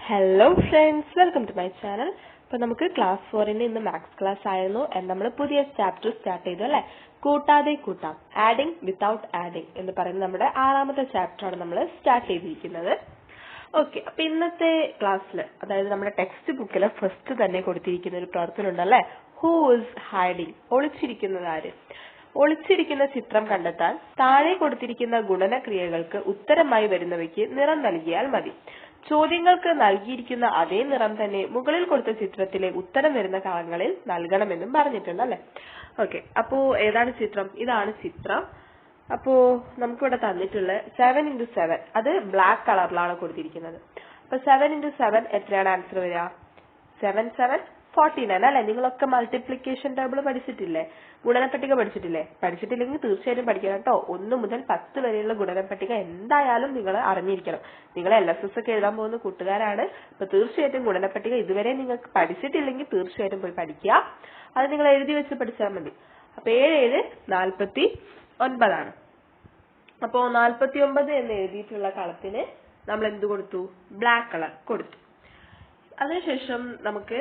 Hello friends, welcome to my channel. അപ്പോൾ നമുക്ക് class 4ന്റെ ഇന്ന് മാത്സ് ക്ലാസ് ആയിരുന്നു. നമ്മൾ പുതിയ ചാപ്റ്റർ സ്റ്റാർട്ട് ചെയ്തു അല്ലേ? കൂട്ടാതെ കൂട്ടാം, ആഡിങ് വിത്തൗട്ട് ആഡിങ് എന്ന് പറയുന്ന നമ്മുടെ ആറാമത്തെ ചാപ്റ്റർ ആണ് നമ്മൾ സ്റ്റാർട്ട് ചെയ്തിരിക്കുന്നത്. ഓക്കെ, അപ്പോൾ ഇന്നത്തെ ക്ലാസ്സിൽ അതായത് നമ്മുടെ ടെക്സ്റ്റ് ബുക്കിൽ ഫസ്റ്റ് തന്നെ കൊടുത്തിരിക്കുന്ന ഒരു പ്രവർത്തനം ഉണ്ടല്ലേ, ഹൂ ഈസ് ഹൈഡിങ്, ഒളിച്ചിരിക്കുന്നത് ആര്? ഒളിച്ചിരിക്കുന്ന ചിത്രം കണ്ടെത്താൻ താഴെ കൊടുത്തിരിക്കുന്ന ഗുണനക്രിയകൾക്ക് ഉത്തരമായി വരുന്നവയ്ക്ക് നിറം നൽകിയാൽ മതി. ചോദ്യങ്ങൾക്ക് നൽകിയിരിക്കുന്ന അതേ നിറം തന്നെ മുകളിൽ കൊടുത്ത ചിത്രത്തിലെ ഉത്തരം വരുന്ന കളങ്ങളിൽ നൽകണമെന്നും പറഞ്ഞിട്ടുണ്ട് അല്ലെ. ഓക്കെ, അപ്പോ ഏതാണ് ചിത്രം? ഇതാണ് ചിത്രം. അപ്പോ നമുക്കിവിടെ തന്നിട്ടുള്ള 7x7 അത് ബ്ലാക്ക് കളറിലാണ് കൊടുത്തിരിക്കുന്നത്. അപ്പൊ 7x7 എത്രയാണ് ആൻസർ വരിക? 7 7 49 അല്ലെ. നിങ്ങളൊക്കെ മൾട്ടിപ്ലിക്കേഷൻ ടേബിൾ പഠിച്ചിട്ടില്ലേ? ഗുണനപ്പട്ടിക പഠിച്ചിട്ടില്ലേ? പഠിച്ചിട്ടില്ലെങ്കിൽ തീർച്ചയായിട്ടും പഠിക്കണം കേട്ടോ. 1 മുതൽ 10 വരെയുള്ള ഗുണനപ്പട്ടിക എന്തായാലും നിങ്ങൾ അറിഞ്ഞിരിക്കണം. നിങ്ങൾ LSS ഒക്കെ എഴുതാൻ പോകുന്ന കൂട്ടുകാരാണ്. അപ്പൊ തീർച്ചയായിട്ടും ഗുണനപ്പട്ടിക ഇതുവരെ നിങ്ങൾക്ക് പഠിച്ചിട്ടില്ലെങ്കിൽ തീർച്ചയായിട്ടും പോയി പഠിക്കുക. അത് നിങ്ങൾ എഴുതി വെച്ച് പഠിച്ചാൽ മതി. അപ്പൊ 7 7 49 ആണ്. അപ്പോ 49 എന്ന് എഴുതിയിട്ടുള്ള കളത്തിന് നമ്മൾ എന്ത് കൊടുത്തു? ബ്ലാക്ക് കളർ കൊടുത്തു. അതിനുശേഷം നമുക്ക്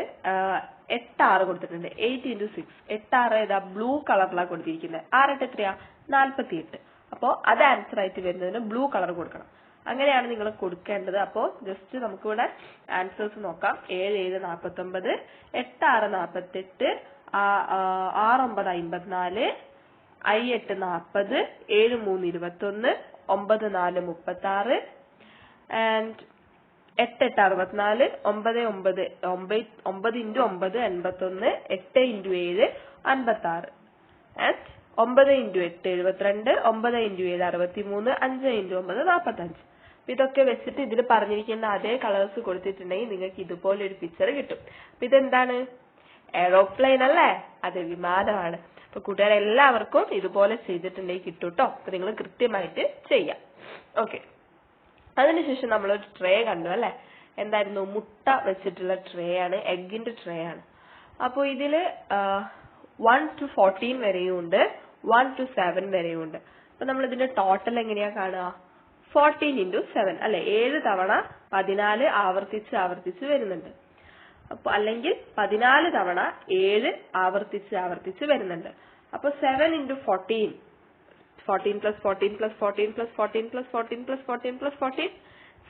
8 6 കൊടുത്തിട്ടുണ്ട്. 8x6 8 6 ഏതാ? ബ്ലൂ കളറിലാണ് കൊടുത്തിരിക്കുന്നത്. 6 8 എത്രയാ? 48. അപ്പോ അത് ആൻസർ ആയിട്ട് വരുന്നതിന് ബ്ലൂ കളർ കൊടുക്കണം. അങ്ങനെയാണ് നിങ്ങൾ കൊടുക്കേണ്ടത്. അപ്പോ ജസ്റ്റ് നമുക്കിവിടെ ആൻസേഴ്സ് നോക്കാം. 7 7 49, 8 6 48, 6 9 54, I 8 40, 7 3 21, 9 4 36 and 8 8 64, 9 9 9 9 × 9 81, 8 × 7 56 and 9 × 8 72, 9 × 7 63, 5 × 9 45. ഇതൊക്കെ വെച്ചിട്ട് ഇതിൽ പറഞ്ഞിരിക്കുന്ന അതേ കളേഴ്സ് കൊടുത്തിട്ടുണ്ടെങ്കിൽ നിങ്ങൾക്ക് ഇതുപോലെ ഒരു പിക്ചർ കിട്ടും. അപ്പൊ ഇതെന്താണ്? എയ്റോപ്ലെയിൻ അല്ലേ? അത് വിമാനമാണ്. അപ്പൊ കൂട്ടുകാരെല്ലാവർക്കും ഇതുപോലെ ചെയ്തിട്ടുണ്ടെങ്കിൽ കിട്ടും കേട്ടോ. അപ്പൊ നിങ്ങൾ കൃത്യമായിട്ട് ചെയ്യാം. ഓക്കെ, അതിനുശേഷം നമ്മളൊരു ട്രേ കണ്ടു അല്ലെ. എന്തായിരുന്നു? മുട്ട വെച്ചിട്ടുള്ള ട്രേ ആണ്, എഗിന്റെ ട്രേ ആണ്. അപ്പൊ ഇതില് 1 to 14 വരെയും ഉണ്ട്, 1 to 7 വരെയും ഉണ്ട്. അപ്പൊ നമ്മൾ ഇതിന്റെ ടോട്ടൽ എങ്ങനെയാ കാണുക? 14 × 7 അല്ലെ. 7 തവണ 14 ആവർത്തിച്ച് വരുന്നുണ്ട്. അപ്പൊ അല്ലെങ്കിൽ 14 തവണ 7 ആവർത്തിച്ച് വരുന്നുണ്ട്. അപ്പൊ 7 × 14 14 + 14 + 14 + 14 + 14 + 14 + 14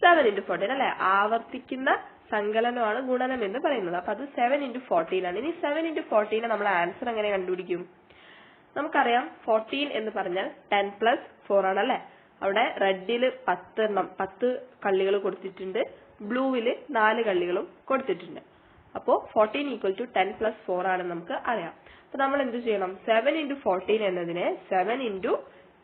7 × 14 അല്ലെ. ആവർത്തിക്കുന്ന സങ്കലനമാണ് ഗുണനം എന്ന് പറയുന്നത്. അപ്പൊ അത് 7 × 14 ആണ്. ഇനി 7 × 14 നമ്മൾ ആൻസർ എങ്ങനെ കണ്ടുപിടിക്കും? നമുക്കറിയാം 14 എന്ന് പറഞ്ഞാൽ 10 + 4 ആണ് അല്ലെ. അവിടെ റെഡില് 10 കള്ളികൾ കൊടുത്തിട്ടുണ്ട്, ബ്ലൂവില് 4 കള്ളികളും കൊടുത്തിട്ടുണ്ട്. അപ്പോ 14 = 10 + 4 ആണ് നമുക്ക് അറിയാം. അപ്പൊ നമ്മൾ എന്ത് ചെയ്യണം? 7 × 14 എന്നതിനെ 7 ×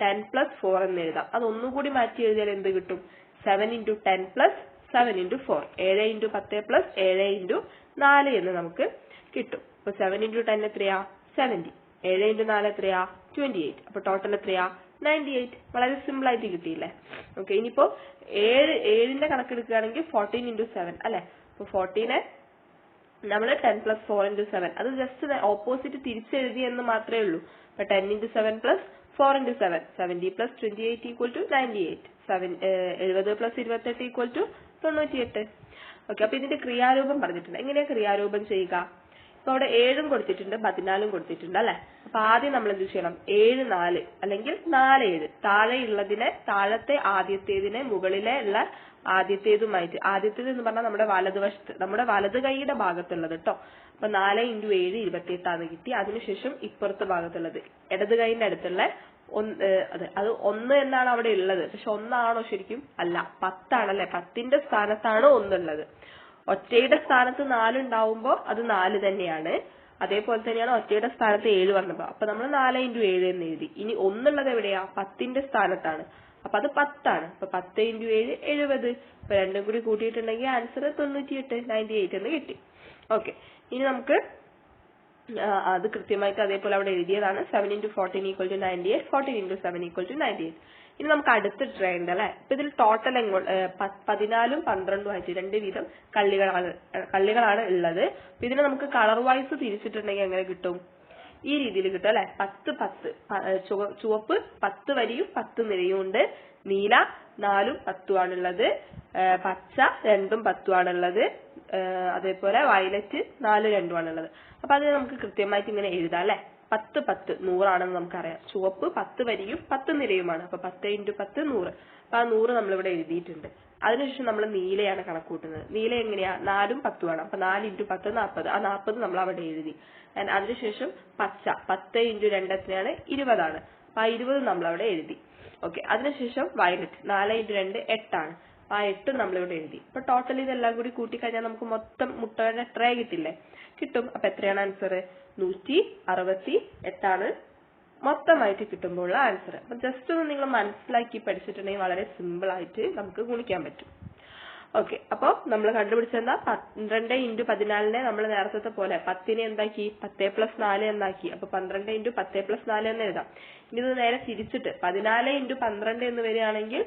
10 + 4 എന്ന് എഴുതാം. അത് ഒന്നുകൂടി മാറ്റി എഴുതിയാൽ എന്ത് കിട്ടും? 7 × 10 + 7 × 4 7 × 10 + 7 × 4 എന്ന് നമുക്ക് കിട്ടും. അപ്പൊ 7 × 10 എത്രയാ? 70. 7 × 4 എത്രയാ? 28. അപ്പൊ ടോട്ടൽ എത്രയാ? 98. വളരെ സിമ്പിൾ ആയിട്ട് കിട്ടിയില്ലേ? ഓക്കെ, ഇനിയിപ്പോ 7ന്റെ കണക്കെടുക്കുകയാണെങ്കിൽ 14 × 7 അല്ലെ. അപ്പൊ 14 നമ്മൾ 10 + 4 × 7 അത് ജസ്റ്റ് ഓപ്പോസിറ്റ് തിരിച്ചെഴുതി എന്ന് മാത്രമേ ഉള്ളൂ. അപ്പൊ 10 × 7 + 4 × 7 70 + 28 = 98. 70 + 28 = 98. ഓക്കെ, അപ്പൊ ഇതിന്റെ ക്രിയാരൂപം പറഞ്ഞിട്ടുണ്ട്. എങ്ങനെയാ ക്രിയാരൂപം ചെയ്യുക? ഇപ്പൊ അവിടെ 7 കൊടുത്തിട്ടുണ്ട്, 14 കൊടുത്തിട്ടുണ്ട് അല്ലെ. അപ്പൊ ആദ്യം നമ്മൾ എന്ത് ചെയ്യണം? 7 4 അല്ലെങ്കിൽ 4 7 താഴെയുള്ളതിനെ താഴത്തെ ആദ്യത്തേതിനെ മുകളിലെ ഉള്ള ആദ്യത്തേതുമായിട്ട്, ആദ്യത്തേത് എന്ന് പറഞ്ഞാൽ നമ്മുടെ വലതുവശത്ത്, നമ്മുടെ വലത് കൈയുടെ ഭാഗത്തുള്ളത് കേട്ടോ. അപ്പൊ 4 × 7 28 ആണ് കിട്ടി. അതിനുശേഷം ഇപ്പുറത്തെ ഭാഗത്തുള്ളത് ഇടത് കൈന്റെ അടുത്തുള്ള അത് 1 എന്നാണ് അവിടെ ഉള്ളത്. പക്ഷെ 1 ആണോ ശരിക്കും? അല്ല, 10 ആണല്ലേ. 10ന്റെ സ്ഥാനത്താണ് 1 ഉള്ളത്. ഒറ്റയുടെ സ്ഥാനത്ത് 4 ഉണ്ടാവുമ്പോ അത് 4 തന്നെയാണ്. അതേപോലെ തന്നെയാണ് ഒറ്റയുടെ സ്ഥാനത്ത് 7 വന്നപ്പോ. അപ്പൊ നമ്മൾ 4 × 7 എന്ന് എഴുതി. ഇനി 1 ഉള്ളത് എവിടെയാ? 10ന്റെ സ്ഥാനത്താണ്. അപ്പൊ അത് 10 ആണ്. അപ്പൊ 10 × 7 70. അപ്പൊ രണ്ടും കൂടി കൂട്ടിയിട്ടുണ്ടെങ്കിൽ ആൻസർ 98 എന്ന് കിട്ടി. ഓക്കെ, ഇനി നമുക്ക് അത് കൃത്യമായിട്ട് അതേപോലെ അവിടെ എഴുതിയതാണ്. 7 × 14 = 98, 14 × 7 = 98. ഇനി നമുക്ക് അടുത്ത ട്രേ ഉണ്ട് അല്ലെ. ഇപ്പൊ ഇതിൽ ടോട്ടൽ 14 12 ആയിട്ട് 2 വീതം കള്ളികളാണ് ഉള്ളത്. അപ്പൊ ഇതിനെ നമുക്ക് കളർ വൈസ് തിരിച്ചിട്ടുണ്ടെങ്കിൽ എങ്ങനെ കിട്ടും? ഈ രീതിയിൽ കിട്ടും അല്ലെ. 10 10 ചുവപ്പ് 10 വരിയും 10 നിരയും ഉണ്ട്, നീല 4ഉം 10ഉം ആണുള്ളത്, പച്ച 2ഉം 10ഉം ആണുള്ളത്, അതേപോലെ വയലറ്റ് 4 2ഉം ആണുള്ളത്. അപ്പൊ അത് നമുക്ക് കൃത്യമായിട്ട് ഇങ്ങനെ എഴുതാം അല്ലെ. 10 10 100 ആണെന്ന് നമുക്കറിയാം. ചുവപ്പ് 10 വരിയും 10 നിരയുമാണ്. അപ്പൊ 10 × 10 100. അപ്പൊ ആ 100 നമ്മളിവിടെ എഴുതിയിട്ടുണ്ട്. അതിനുശേഷം നമ്മൾ നീലയാണ് കണക്ക് കൂട്ടുന്നത്. നീല എങ്ങനെയാ? 4ഉം 10ഉം ആണ്. അപ്പൊ 4 × 10 40. ആ 40 നമ്മൾ അവിടെ എഴുതി. അതിനുശേഷം പച്ച 10 × 2 എത്രയാണ്? 20 ആണ്. അപ്പൊ ആ 20 നമ്മൾ അവിടെ എഴുതി. ഓക്കെ. അതിനുശേഷം വയലറ്റ് 4 × 2 8 ആണ്. ആ 8 നമ്മളിവിടെ എഴുതി. അപ്പൊ ടോട്ടൽ ഇതെല്ലാം കൂടി കൂട്ടിക്കഴിഞ്ഞാൽ നമുക്ക് മൊത്തം മുട്ടയുടെ ട്രേ കിട്ടില്ലേ? കിട്ടും. അപ്പൊ എത്രയാണ് ആൻസർ? 168 ആണ് മൊത്തമായിട്ട് കിട്ടുമ്പോഴുള്ള ആൻസർ. അപ്പൊ ജസ്റ്റ് ഒന്ന് നിങ്ങൾ മനസ്സിലാക്കി പഠിച്ചിട്ടുണ്ടെങ്കിൽ വളരെ സിമ്പിൾ ആയിട്ട് നമുക്ക് ഗുണിക്കാൻ പറ്റും. ഓക്കെ. അപ്പൊ നമ്മൾ കണ്ടുപിടിച്ചെന്താ? 12 × 14 നമ്മൾ നേരത്തെ പോലെ 10നെ എന്താക്കി? 10 + 4 എന്നാക്കി. അപ്പൊ 12 × 10 + 4 എന്ന് എഴുതാം. ഇനി ഇത് നേരെ തിരിച്ചിട്ട് 14 × 12 എന്ന് വരികയാണെങ്കിൽ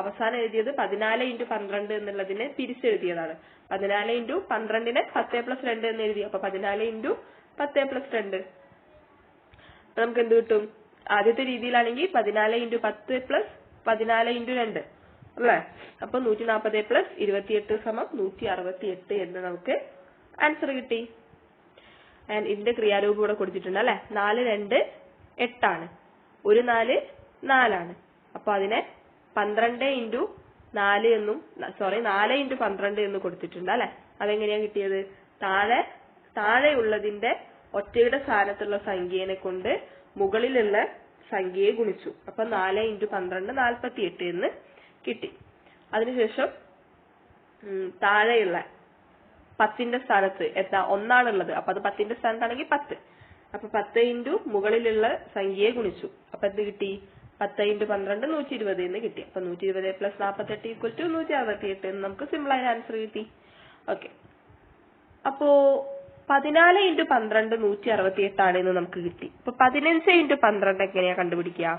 അവസാനം എഴുതിയത് 14 × 12 എന്നുള്ളതിനെ തിരിച്ചെഴുതിയതാണ്. 14 × 12നെ 10 + 2 എന്ന് എഴുതി. അപ്പൊ 14 × 10 + 2. അപ്പൊ നമുക്ക് എന്ത് കിട്ടും? ആദ്യത്തെ രീതിയിലാണെങ്കിൽ 14 × 10 + 14 × 2 അല്ലേ? അപ്പൊ 140 + 28 = 168 എന്ന് നമുക്ക് ആൻസർ കിട്ടി. ഇതിന്റെ ക്രിയാരൂപം ഇവിടെ കൊടുത്തിട്ടുണ്ട് അല്ലെ. 4 2 8 ആണ്. 1 4 4 ആണ്. അപ്പൊ അതിനെ 12 × 4 എന്നും 4 × 12 എന്ന് കൊടുത്തിട്ടുണ്ട് അല്ലെ. അതെങ്ങനെയാ കിട്ടിയത്? താഴെയുള്ളതിന്റെ ഒറ്റയുടെ സ്ഥാനത്തുള്ള സംഖ്യയെ കൊണ്ട് മുകളിലുള്ള സംഖ്യയെ ഗുണിച്ചു. അപ്പൊ 4 × 12 48 എന്ന് കിട്ടി. അതിനുശേഷം താഴെയുള്ള 10ന്റെ സ്ഥാനത്ത് എന്താ? 1 ആണുള്ളത്. അപ്പൊ അത് 10ന്റെ സ്ഥാനത്താണെങ്കിൽ 10. അപ്പൊ 10 × മുകളിലുള്ള സംഖ്യയെ ഗുണിച്ചു. അപ്പൊ എന്ത് കിട്ടി? 10 × 12 120 എന്ന് കിട്ടി. അപ്പൊ 120 + 48 = 168 എന്ന് നമുക്ക് സിമ്പിൾ ആയ ആൻസർ കിട്ടി. ഓക്കെ. അപ്പോ 14 × 12 168 ആണെന്ന് നമുക്ക് കിട്ടി. അപ്പൊ 15 × 12 എങ്ങനെയാ കണ്ടുപിടിക്കുക?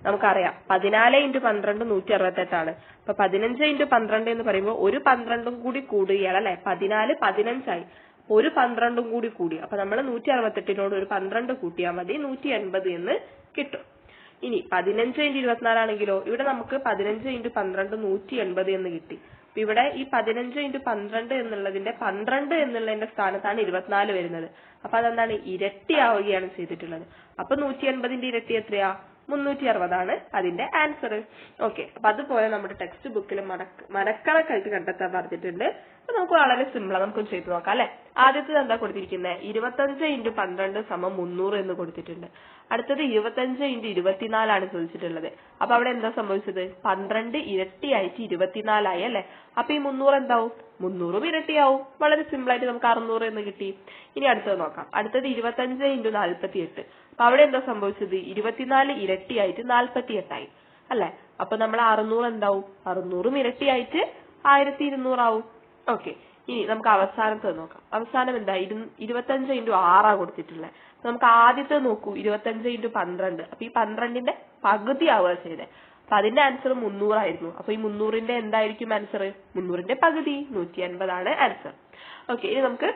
നമുക്കറിയാം 14 × 12 168 ആണ്. അപ്പൊ 15 × 12 എന്ന് പറയുമ്പോൾ ഒരു 12ഉം കൂടി കൂടുകയാണ് അല്ലെ. 14 15 ആയി. ഒരു 12ഉം കൂടി കൂടി. അപ്പൊ നമ്മൾ 168നോട് ഒരു 12 കൂട്ടിയാൽ മതി, 180 എന്ന് കിട്ടും. ഇനി 15 × 24 ആണെങ്കിലോ? ഇവിടെ നമുക്ക് 15 × 12 180 എന്ന് കിട്ടി. അപ്പൊ ഇവിടെ ഈ 15 × 12 എന്നുള്ളതിന്റെ 12 എന്നുള്ളതിന്റെ സ്ഥാനത്താണ് 24 വരുന്നത്. അപ്പൊ അതെന്താണ്? ഇരട്ടിയാവുകയാണ് ചെയ്തിട്ടുള്ളത്. അപ്പൊ 180ന്റെ ഇരട്ടി എത്രയാ? 360 ആണ് അതിന്റെ ആൻസർ. ഓക്കെ. അപ്പൊ അതുപോലെ നമ്മുടെ ടെക്സ്റ്റ് ബുക്കിൽ മനക്കണക്കായിട്ട് കണ്ടെത്താൻ പറഞ്ഞിട്ടുണ്ട്. അപ്പൊ നമുക്ക് വളരെ സിമ്പിൾ ആണ്. നമുക്ക് ചെയ്തു നോക്കാം അല്ലെ. ആദ്യത്തേത് എന്താ കൊടുത്തിരിക്കുന്നത്? 25 × 12 = 300 എന്ന് കൊടുത്തിട്ടുണ്ട്. അടുത്തത് 25 × 24 ആണ് ചോദിച്ചിട്ടുള്ളത്. അപ്പൊ അവിടെ എന്താ സംഭവിച്ചത്? 12 ഇരട്ടിയായിട്ട് 24 ആയി അല്ലെ. അപ്പൊ ഈ 300 എന്താവും? 300ഉം ഇരട്ടിയാവും. വളരെ സിമ്പിൾ ആയിട്ട് നമുക്ക് 600 എന്ന് കിട്ടി. ഇനി അടുത്തത് നോക്കാം. അടുത്തത് 25 × 48. അപ്പൊ അവിടെ എന്താ സംഭവിച്ചത്? 24 ഇരട്ടിയായിട്ട് 48 ആയി അല്ലെ. അപ്പൊ നമ്മൾ 600 എന്താവും? 600ഉം ഇരട്ടിയായിട്ട് 1200 ആവും. ഓക്കെ. ഇനി നമുക്ക് അവസാനത്തെ നോക്കാം. അവസാനം എന്താ? 25 × 6 കൊടുത്തിട്ടുള്ളത്. നമുക്ക് ആദ്യത്തെ നോക്കൂ. 25 × 12. അപ്പൊ ഈ 12ന്റെ പകുതി ആവുക ചെയ്തേ. അപ്പൊ അതിന്റെ ആൻസർ 300 ആയിരുന്നു. അപ്പൊ ഈ 300ന്റെ എന്തായിരിക്കും ആൻസർ? 300ന്റെ പകുതി 180 ആണ് ആൻസർ. ഓക്കെ. ഇനി നമുക്ക്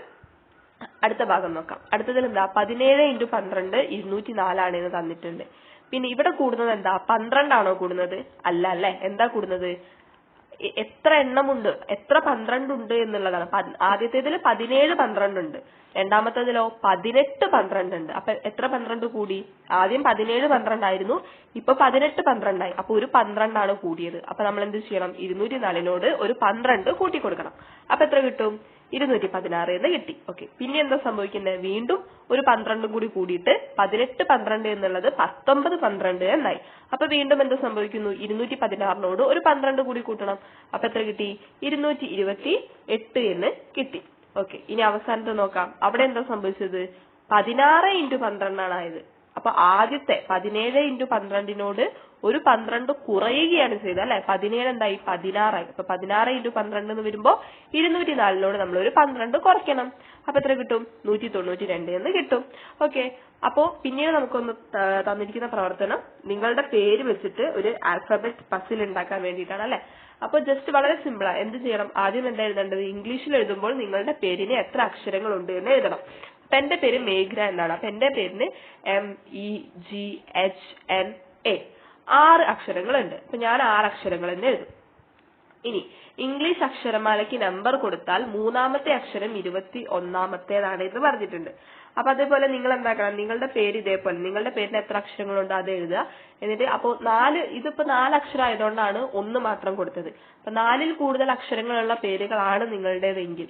അടുത്ത ഭാഗം നോക്കാം. അടുത്തതിൽ എന്താ? 17 × 12 204 ആണ് എന്ന് തന്നിട്ടുണ്ട്. പിന്നെ ഇവിടെ കൂടുന്നത് എന്താ? 12 ആണോ കൂടുന്നത്? അല്ല അല്ലെ. എന്താ കൂടുന്നത്? എത്ര എണ്ണമുണ്ട്, എത്ര 12 ഉണ്ട് എന്നുള്ളതാണ്. ആദ്യത്തേതിൽ 17 12 ഉണ്ട്. രണ്ടാമത്തേതിലോ 18 12 ഉണ്ട്. അപ്പൊ എത്ര 12 കൂടി? ആദ്യം 17 12 ആയിരുന്നു. ഇപ്പൊ 18 12 ആയി. അപ്പൊ ഒരു 12 ആണ് കൂടിയത്. അപ്പൊ നമ്മൾ എന്ത് ചെയ്യണം? 204നോട് ഒരു 12 കൂട്ടി കൊടുക്കണം. അപ്പൊ എത്ര കിട്ടും? 216 എന്ന് കിട്ടി. ഓക്കെ. പിന്നെ എന്താ സംഭവിക്കുന്നത്? വീണ്ടും ഒരു 12 കൂടി കൂടിയിട്ട് 18 12 എന്നുള്ളത് 19 12 എന്നായി. അപ്പൊ വീണ്ടും എന്താ സംഭവിക്കുന്നു? 216നോട് ഒരു 12 കൂടി കൂട്ടണം. അപ്പൊ എത്ര കിട്ടി? 228 എന്ന് കിട്ടി. ഓക്കെ. ഇനി അവസാനത്തെ നോക്കാം. അവിടെ എന്താ സംഭവിച്ചത്? 16 × 12 ആണ് ആയത്. അപ്പൊ ആദ്യത്തെ 17 × 12നോട് ഒരു 12 കുറയുകയാണ് ചെയ്തത് അല്ലെ. 17 എന്തായി? 16 ആയി. അപ്പൊ 16 × 12 എന്ന് വരുമ്പോ 204നോട് നമ്മൾ ഒരു 12 കുറയ്ക്കണം. അപ്പൊ എത്ര കിട്ടും? 192 എന്ന് കിട്ടും. ഓക്കെ. അപ്പോ പിന്നീട് നമുക്കൊന്ന് തന്നിരിക്കുന്ന പ്രവർത്തനം നിങ്ങളുടെ പേര് വെച്ചിട്ട് ഒരു ആൽഫബറ്റ് പസിൽ ഉണ്ടാക്കാൻ വേണ്ടിയിട്ടാണ് അല്ലെ. അപ്പൊ ജസ്റ്റ് വളരെ സിമ്പിൾ ആണ്. എന്ത് ചെയ്യണം? ആദ്യം എന്താ എഴുതേണ്ടത്? ഇംഗ്ലീഷിൽ എഴുതുമ്പോൾ നിങ്ങളുടെ പേരിന് എത്ര അക്ഷരങ്ങൾ ഉണ്ട് എന്ന് എഴുതണം. അപ്പൊ എന്റെ പേര് മേഘ്ന എന്നാണ്. അപ്പൊ എന്റെ പേരിന് MEGHNA. 6 അക്ഷരങ്ങളുണ്ട്. അപ്പൊ ഞാൻ 6 അക്ഷരങ്ങൾ തന്നെ എഴുതും. ഇനി ഇംഗ്ലീഷ് അക്ഷരമാലയ്ക്ക് നമ്പർ കൊടുത്താൽ മൂന്നാമത്തെ അക്ഷരം 21ാമത്തേതാണ് എന്ന് പറഞ്ഞിട്ടുണ്ട്. അപ്പൊ അതേപോലെ നിങ്ങൾ എന്താക്കണം, നിങ്ങളുടെ പേര് ഇതേപോലെ നിങ്ങളുടെ പേരിന് എത്ര അക്ഷരങ്ങളുണ്ടോ അത് എഴുതുക. എന്നിട്ട് അപ്പോ ഇതിപ്പോ 4 അക്ഷരം ആയതുകൊണ്ടാണ് 1 മാത്രം കൊടുത്തത്. അപ്പൊ 4ൽ കൂടുതൽ അക്ഷരങ്ങളുള്ള പേരുകളാണ് നിങ്ങളുടേതെങ്കിൽ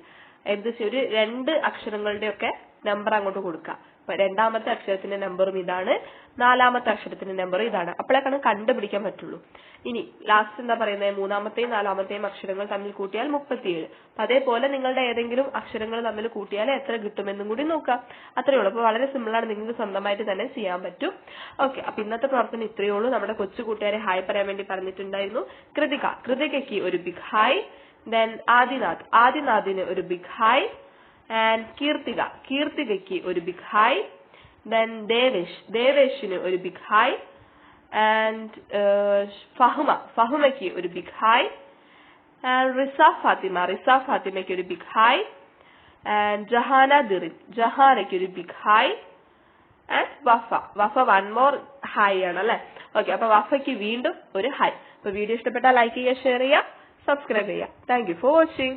ഒരു 2 അക്ഷരങ്ങളുടെ ഒക്കെ നമ്പർ അങ്ങോട്ട് കൊടുക്കുക. അപ്പൊ രണ്ടാമത്തെ അക്ഷരത്തിന്റെ നമ്പറും ഇതാണ്, നാലാമത്തെ അക്ഷരത്തിന്റെ നമ്പറും ഇതാണ്. അപ്പോഴേക്കാണ് കണ്ടുപിടിക്കാൻ പറ്റുള്ളൂ. ഇനി ലാസ്റ്റ് എന്താ പറയുന്നത്, മൂന്നാമത്തെയും നാലാമത്തെയും അക്ഷരങ്ങൾ തമ്മിൽ കൂട്ടിയാൽ 37. അപ്പൊ അതേപോലെ നിങ്ങളുടെ ഏതെങ്കിലും അക്ഷരങ്ങൾ തമ്മിൽ കൂട്ടിയാൽ എത്ര കിട്ടുമെന്നും കൂടി നോക്കാം. അത്രയേ ഉള്ളൂ. അപ്പൊ വളരെ സിമ്പിൾ ആണ്, നിങ്ങൾക്ക് സ്വന്തമായിട്ട് തന്നെ ചെയ്യാൻ പറ്റും. ഓക്കെ, അപ്പൊ ഇന്നത്തെ പ്രവർത്തനം ഇത്രയേ ഉള്ളൂ. നമ്മുടെ കൊച്ചു കൂട്ടുകാരെ ഹായ് പറയാൻ വേണ്ടി പറഞ്ഞിട്ടുണ്ടായിരുന്നു. കൃതികയ്ക്ക് ഒരു ബിഗ് ഹായ്. ദെൻ ആദിനാഥിന് ഒരു ബിഗ് ഹായ്. ആൻഡ് കീർത്തികയ്ക്ക് ഒരു ബിഗ് ഹായ്. ദെൻ ദേവേഷിന് ഒരു ബിഗ് ഹായ്. ആൻഡ് ഫഹുമയ്ക്ക് ഒരു ബിഗ് ഹായ്. ആൻഡ് റിസ ഫാത്തിമയ്ക്ക് ഒരു ബിഗ് ഹായ്. ആൻഡ് ജഹാനയ്ക്ക് ഒരു big hi. And Wafa one more hi ആണ് അല്ലെ. ഓക്കെ, അപ്പൊ വഫയ്ക്ക് വീണ്ടും ഒരു ഹായ്. അപ്പൊ വീഡിയോ ഇഷ്ടപ്പെട്ടാൽ ലൈക്ക് ചെയ്യുക, ഷെയർ ചെയ്യുക, സബ്സ്ക്രൈബ് ചെയ്യുക. Thank you for watching.